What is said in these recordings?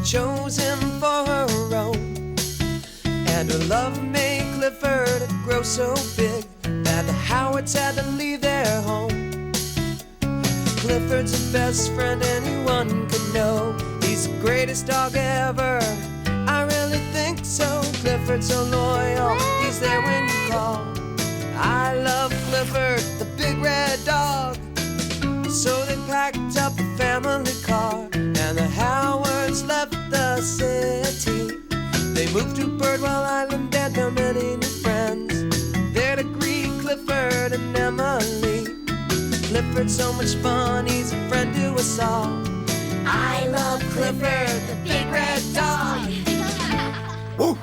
chose him for her own. And her love made Clifford grow so big that the Howards had to leave their home. Clifford's the best friend anyone could know. He's the greatest dog ever, I really think so. Clifford's so loyal, he's there when you call. I love Clifford, the big red dog. So they packed up a family car, and the Howards left the city. They moved to Birdwell Island and found many new friends there to greet Clifford and Emily. Clifford's so much fun, he's a friend to us all. I love Clifford, the big red dog. Woo!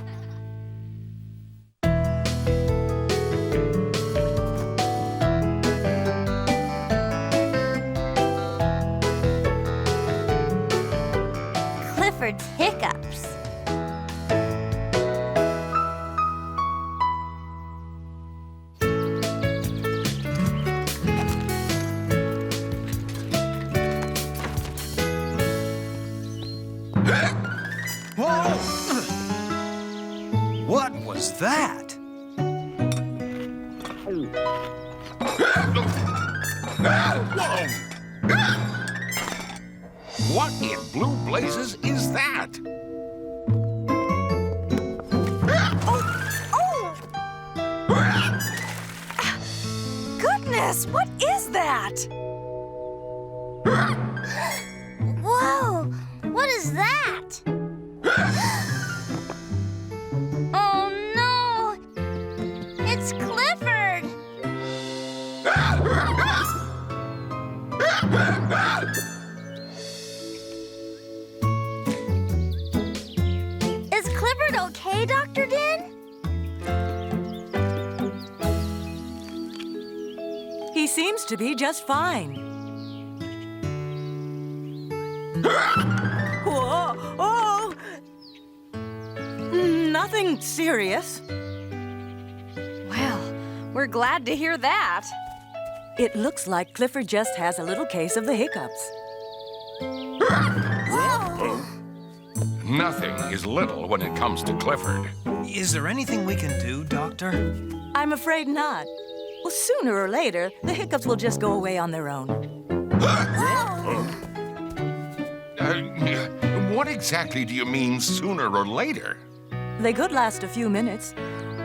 Clifford's Hiccups. What was that? What in blue blazes is that? Goodness, what is that? Whoa! What is that? Oh no! It's Clifford! Is Clifford okay, Dr. Din? He seems to be just fine. Whoa! Oh! Nothing serious. Well, we're glad to hear that. It looks like Clifford just has a little case of the hiccups. Nothing is little when it comes to Clifford. Is there anything we can do, Doctor? I'm afraid not. Well, sooner or later, the hiccups will just go away on their own. What exactly do you mean sooner or later? They could last a few minutes,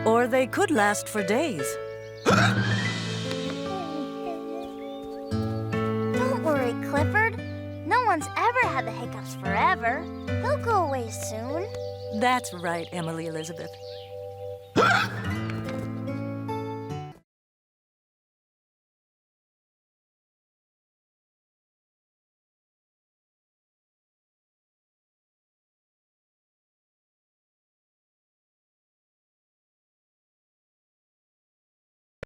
or they could last for days. Don't worry, Clifford. No one's ever had the hiccups forever. They'll go away soon. That's right, Emily Elizabeth.